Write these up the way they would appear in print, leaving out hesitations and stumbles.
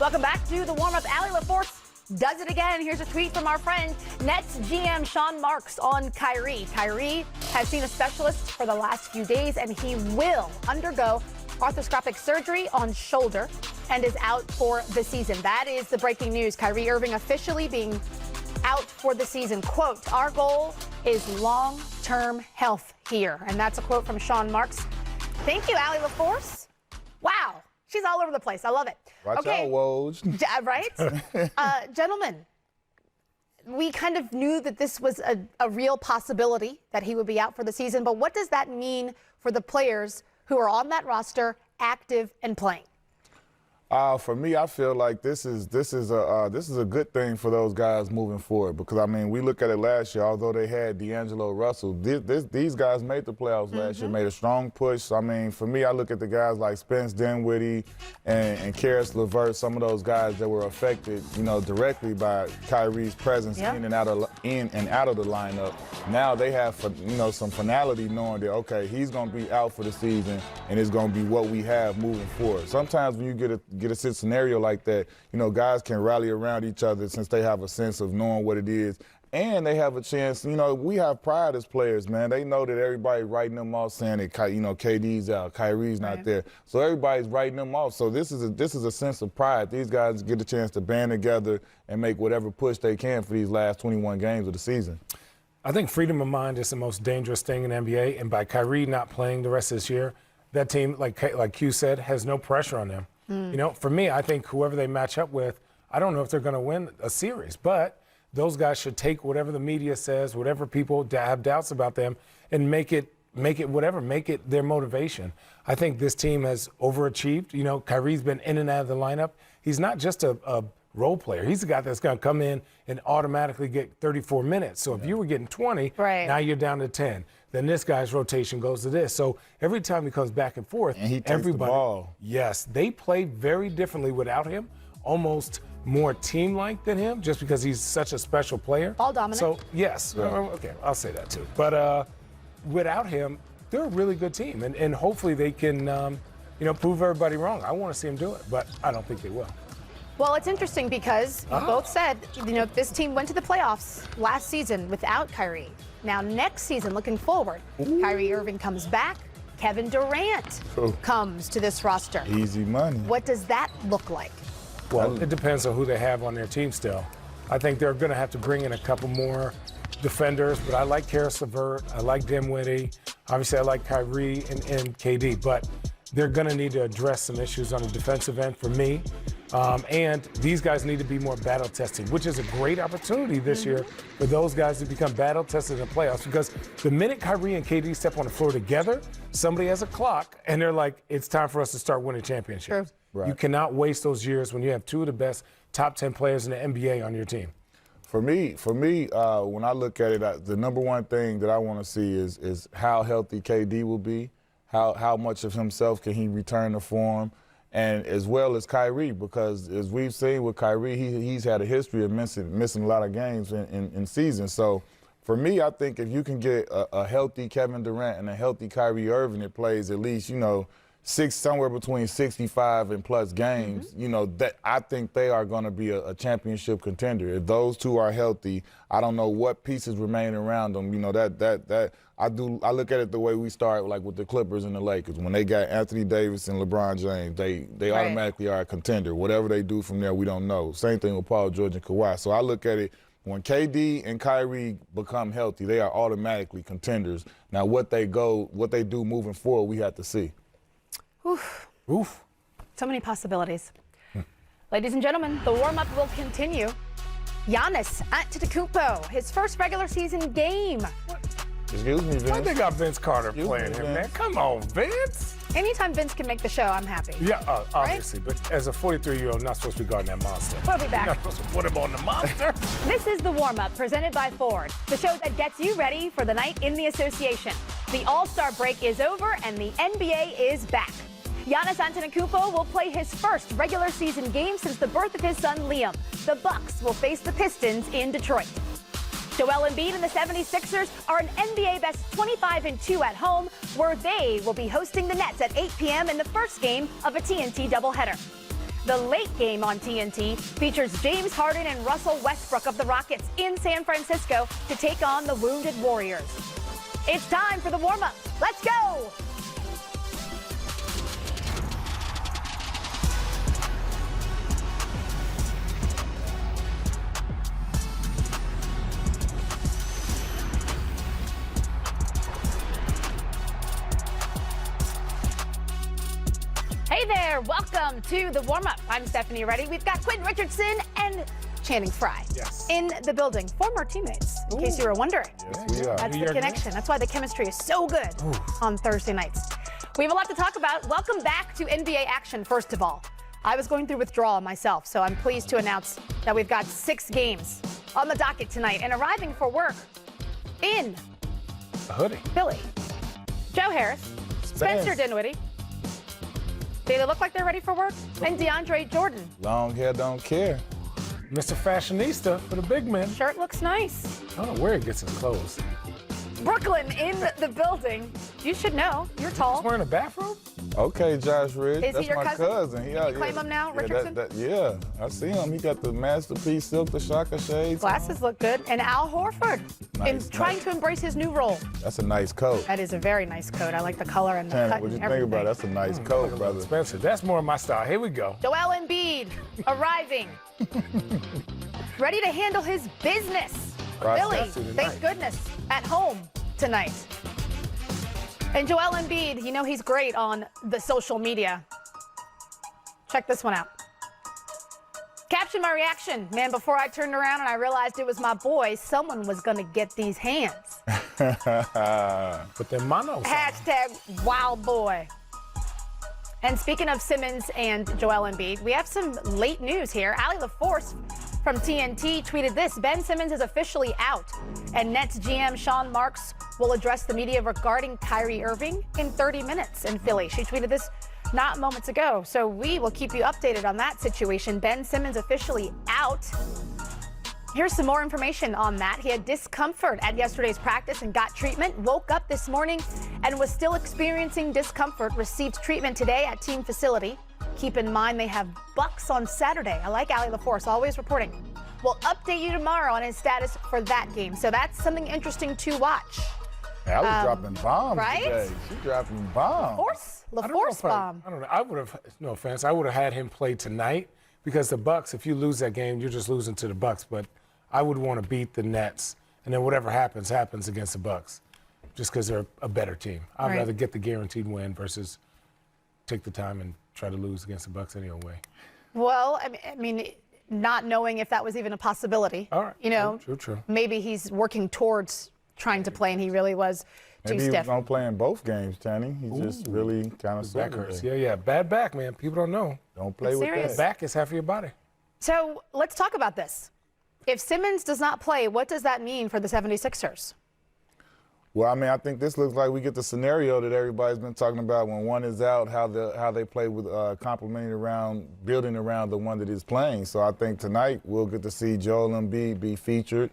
Welcome back to the warm-up. Allie LaForce does it again. Here's a tweet from our friend Nets GM Sean Marks on Kyrie. Kyrie has seen a specialist for the last few days, and he will undergo arthroscopic surgery on shoulder and is out for the season. That is the breaking news. Kyrie Irving officially being out for the season. Quote, "Our goal is long-term health here." And that's a quote from Sean Marks. Thank you, Allie LaForce. Wow. She's all over the place. I love it. Watch out, Woj. Right? Gentlemen, we kind of knew that this was a real possibility that he would be out for the season, but what does that mean for the players who are on that roster, active and playing? For me, I feel like this is a good thing for those guys moving forward, because I mean, we look at it last year. Although they had D'Angelo Russell, these guys made the playoffs last year, made a strong push. I mean, for me, I look at the guys like Spence Dinwiddie and Karis LeVert, some of those guys that were affected, directly by Kyrie's presence in and out of the lineup. Now they have, some finality knowing that, okay, he's going to be out for the season, and it's going to be what we have moving forward. Sometimes when you get a scenario like that, guys can rally around each other since they have a sense of knowing what it is. And they have a chance, we have pride as players, man. They know that everybody's writing them off saying that, KD's out, Kyrie's not there. So everybody's writing them off. So this is a sense of pride. These guys get a chance to band together and make whatever push they can for these last 21 games of the season. I think freedom of mind is the most dangerous thing in the NBA. And by Kyrie not playing the rest of this year, that team, like Q said, has no pressure on them. For me, I think whoever they match up with, I don't know if they're going to win a series, but those guys should take whatever the media says, whatever people have doubts about them, and make it their motivation. I think this team has overachieved. Kyrie's been in and out of the lineup. He's not just a role player. He's the guy that's going to come in and automatically get 34 minutes. So if you were getting 20, now you're down to 10. Then this guy's rotation goes to this. So every time he comes back and forth, and he takes the ball. Yes, they play very differently without him, almost more team-like than him, just because he's such a special player. Ball dominant. So, yes. Okay, I'll say that too. But without him, they're a really good team. And hopefully they can, prove everybody wrong. I want to see them do it, but I don't think they will. Well, it's interesting because you both said, this team went to the playoffs last season without Kyrie. Now, next season, looking forward, Kyrie Irving comes back. Kevin Durant comes to this roster. Easy money. What does that look like? Well, it depends on who they have on their team still. I think they're going to have to bring in a couple more defenders, but I like Karis LeVert. I like Dinwiddie. Obviously, I like Kyrie and KD, but they're going to need to address some issues on the defensive end for me. And these guys need to be more battle-tested, which is a great opportunity this year for those guys to become battle-tested in the playoffs, because the minute Kyrie and KD step on the floor together, somebody has a clock, and they're like, it's time for us to start winning championships. Right. You cannot waste those years when you have two of the best top 10 players in the NBA on your team. For me, when I look at it, the number one thing that I want to see is how healthy KD will be, how much of himself can he return to form, and as well as Kyrie, because as we've seen with Kyrie, he's had a history of missing a lot of games in seasons. So for me, I think if you can get a healthy Kevin Durant and a healthy Kyrie Irving that plays at least, somewhere between 65 and plus games, that I think they are going to be a championship contender. If those two are healthy, I don't know what pieces remain around them. I look at it the way we start, like with the Clippers and the Lakers. When they got Anthony Davis and LeBron James, they automatically are a contender. Whatever they do from there, we don't know. Same thing with Paul George and Kawhi. So I look at it, when KD and Kyrie become healthy, they are automatically contenders. Now what they do moving forward, we have to see. Oof. So many possibilities. Ladies and gentlemen, the warm-up will continue. Giannis Antetokounmpo, his first regular season game. Excuse me, Vince. Why they got Vince Carter playing him, man? Come on, Vince. Anytime Vince can make the show, I'm happy. Yeah, obviously. Right? But as a 43-year-old, not supposed to be guarding that monster. We'll be back. You're not supposed to put him on the monster. This is the warm-up presented by Ford, the show that gets you ready for the night in the association. The All-Star break is over and the NBA is back. Giannis Antetokounmpo will play his first regular season game since the birth of his son Liam. The Bucks will face the Pistons in Detroit. Joel Embiid and the 76ers are an NBA best 25-2 at home, where they will be hosting the Nets at 8 p.m. in the first game of a TNT doubleheader. The late game on TNT features James Harden and Russell Westbrook of the Rockets in San Francisco to take on the Wounded Warriors. It's time for the warm-up. Let's go! Hey there, welcome to the warm-up. I'm Stephanie Reddy. We've got Quinn Richardson and Channing Frye in the building, former teammates, in case you were wondering. Yes, we are. That's the connection. That's why the chemistry is so good on Thursday nights. We have a lot to talk about. Welcome back to NBA action, first of all. I was going through withdrawal myself, so I'm pleased to announce that we've got 6 games on the docket tonight and arriving for work in A hoodie. Philly. Joe Harris, Spencer Dinwiddie. Do they look like they're ready for work? And DeAndre Jordan. Long hair don't care. Mr. Fashionista for the big men. Shirt looks nice. I don't know where he gets his clothes. Brooklyn in the building. You should know. You're tall. He's wearing a bathrobe? Okay, Josh Ridge. Is he That's your my cousin? Yeah, You claim him now, yeah, Richardson? Yeah, I see him. He got the masterpiece silk, the Shaka shades. Glasses look good. And Al Horford Nice, trying to embrace his new role. That's a nice coat. That is a very nice coat. I like the color and the Tanner, cut what you and think everything. about it? That's a nice coat, brother. Spencer, that's more my style. Here we go. Joel Embiid arriving. Ready to handle his business. Philly, tonight. thank goodness, at home tonight. And Joel Embiid, you know he's great on the social media. Check this one out. Caption my reaction. Man, before I turned around and I realized it was my boy, someone was going to get these hands. Put them manos on. Hashtag wild boy. And speaking of Simmons and Joel Embiid, we have some late news here. Allie LaForce from TNT tweeted this: Ben Simmons is officially out, and Nets GM Sean Marks will address the media regarding Kyrie Irving in 30 minutes in Philly. She tweeted this not moments ago, so we will keep you updated on that situation. Ben Simmons officially out. Here's some more information on that. He had discomfort at yesterday's practice and got treatment, woke up this morning and was still experiencing discomfort, received treatment today at team facility. Keep in mind they have Bucks on Saturday. I like Allie LaForce, always reporting. We'll update you tomorrow on his status for that game. So that's something interesting to watch. Allie's dropping bombs right? today. She's dropping bombs. LaForce bomb. I don't know. I would have, no offense, I would have had him play tonight because the Bucks, if you lose that game, you're just losing to the Bucks. But I would want to beat the Nets, and then whatever happens, happens against the Bucks, just because they're a better team. I'd rather get the guaranteed win versus take the time and try to lose against the Bucks any old way. Well, I mean, not knowing if that was even a possibility. All right. You know, True. Maybe he's working towards trying to play, and he really was too Maybe he stiff. was going to play in both games, Tanny. He just really kind of sore Back hurts. today. Yeah. Bad back, man. People don't know. Don't play It's with serious. that. Back is half of your body. So let's talk about this. If Simmons does not play, what does that mean for the 76ers? Well, I mean, I think this looks like we get the scenario that everybody's been talking about when one is out, how they play with complementing around, building around the one that is playing. So I think tonight we'll get to see Joel Embiid be featured,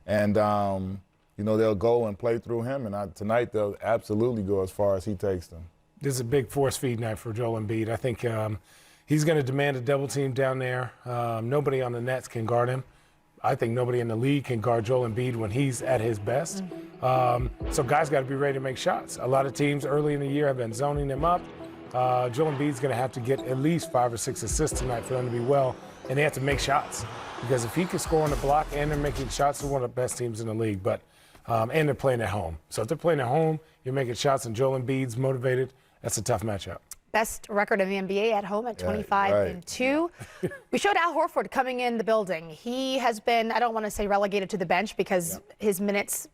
and you know, they'll go and play through him. And tonight they'll absolutely go as far as he takes them. This is a big force feed night for Joel Embiid. I think he's going to demand a double team down there. Nobody on the Nets can guard him. I think nobody in the league can guard Joel Embiid when he's at his best. So guys got to be ready to make shots. A lot of teams early in the year have been zoning him up. Joel Embiid's going to have to get at least 5 or 6 assists tonight for them to be well, and they have to make shots. Because if he can score on the block and they're making shots, they're one of the best teams in the league. But and they're playing at home. So if they're playing at home, you're making shots, and Joel Embiid's motivated. That's a tough matchup. Best record in the NBA at home at 25-2. We showed Al Horford coming in the building. He has been, I don't want to say relegated to the bench because his minutes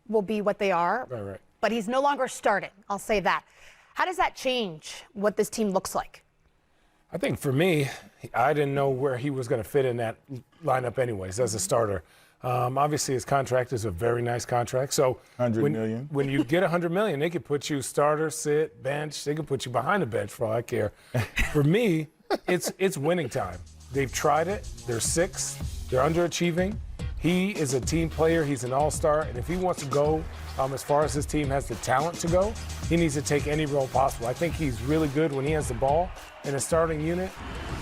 will be what they are. Right. But he's no longer starting. I'll say that. How does that change what this team looks like? I think for me, I didn't know where he was going to fit in that lineup anyways as a starter. Obviously, his contract is a very nice contract. So $100 million. When you get $100 million, they could put you starter, sit, bench. They could put you behind the bench for all I care. For me, it's winning time. They've tried it. They're 6th. They're underachieving. He is a team player. He's an all-star. And if he wants to go as far as his team has the talent to go, he needs to take any role possible. I think he's really good when he has the ball in a starting unit.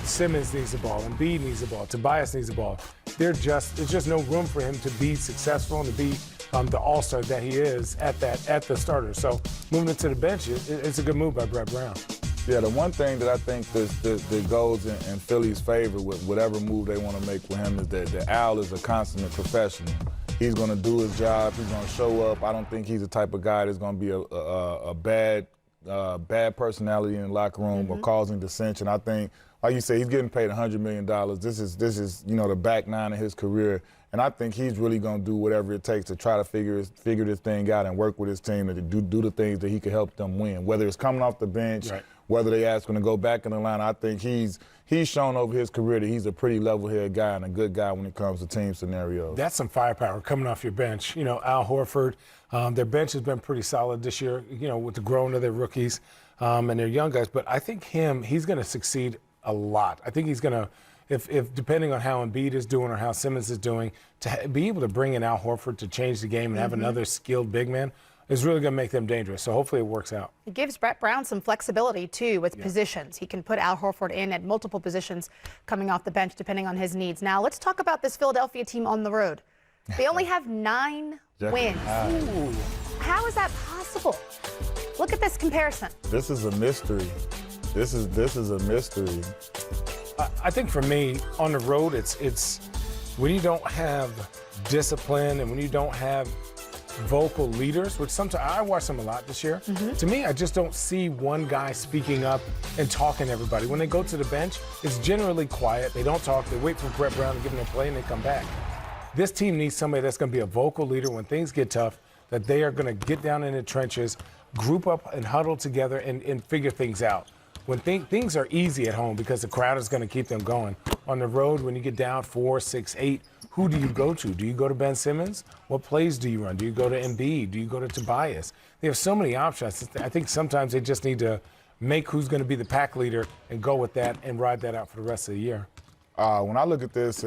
Simmons needs the ball. Embiid needs the ball. Tobias needs the ball. There's just no room for him to be successful and to be the all-star that he is at the starter. So moving into the bench, it's a good move by Brett Brown. Yeah, the one thing that I think that goes in Philly's favor with whatever move they want to make with him is that Al is a consummate professional. He's going to do his job. He's going to show up. I don't think he's the type of guy that's going to be a bad personality in the locker room or causing dissension. I think, like you say, he's getting paid $100 million. This is the back nine of his career. And I think he's really going to do whatever it takes to try to figure this thing out and work with his team to do the things that he can help them win, whether it's coming off the bench, right, whether they ask him to go back in the line. I think he's shown over his career that he's a pretty level-headed guy and a good guy when it comes to team scenarios. That's some firepower coming off your bench. Al Horford, their bench has been pretty solid this year, with the growing of their rookies and their young guys. But I think he's going to succeed a lot. I think he's going to, if depending on how Embiid is doing or how Simmons is doing, to be able to bring in Al Horford to change the game and have another skilled big man is really going to make them dangerous. So hopefully it works out. It gives Brett Brown some flexibility, too, with positions. He can put Al Horford in at multiple positions coming off the bench, depending on his needs. Now, let's talk about this Philadelphia team on the road. They only have 9 wins. Ooh. How is that possible? Look at this comparison. This is a mystery. This is a mystery. I think for me, on the road, it's when you don't have discipline and when you don't have vocal leaders, which sometimes I watch them a lot this year. To me, I just don't see one guy speaking up and talking to everybody. When they go to the bench, it's generally quiet. They don't talk. They wait for Brett Brown to give them a play and they come back. This team needs somebody that's going to be a vocal leader when things get tough, that they are going to get down in the trenches, group up and huddle together and figure things out. When things are easy at home because the crowd is going to keep them going. On the road, when you get down 4, 6, 8, who do you go to? Do you go to Ben Simmons? What plays do you run? Do you go to Embiid? Do you go to Tobias? They have so many options. I think sometimes they just need to make who's going to be the pack leader and go with that and ride that out for the rest of the year. When I look at this,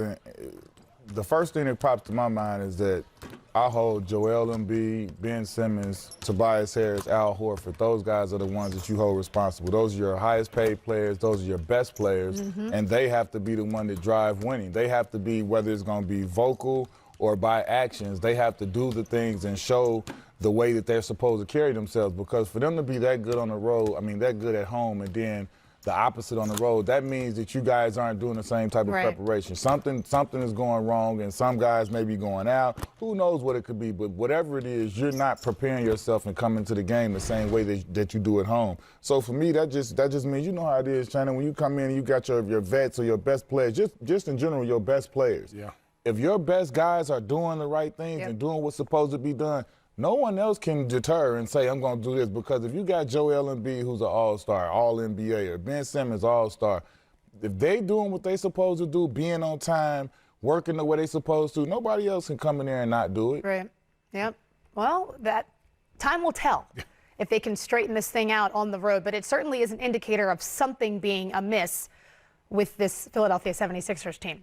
the first thing that pops to my mind is that I hold Joel Embiid, Ben Simmons, Tobias Harris, Al Horford. Those guys are the ones that you hold responsible. Those are your highest paid players. Those are your best players. And they have to be the one that drive winning. They have to be, whether it's going to be vocal or by actions, they have to do the things and show the way that they're supposed to carry themselves. Because for them to be that good on the road, that good at home, and then the opposite on the road, that means that you guys aren't doing the same type of preparation. Something is going wrong, and some guys may be going out. Who knows what it could be, but whatever it is, you're not preparing yourself and coming to the game the same way that you do at home. So for me, that just means, you know how it is, Shannon, when you come in and you got your vets or your best players, just in general, your best players. Yeah. If your best guys are doing the right things and doing what's supposed to be done, no one else can deter and say, I'm going to do this, because if you got Joel Embiid, who's an all-star, all-NBA, or Ben Simmons, all-star, if they doing what they supposed to do, being on time, working the way they supposed to, nobody else can come in there and not do it. Right. Yep. Well, that time will tell if they can straighten this thing out on the road, but it certainly is an indicator of something being amiss with this Philadelphia 76ers team.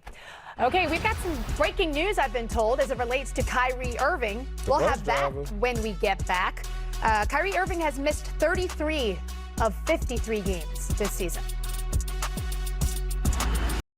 Okay, we've got some breaking news, I've been told, as it relates to Kyrie Irving. We'll have that when we get back. Kyrie Irving has missed 33 of 53 games this season.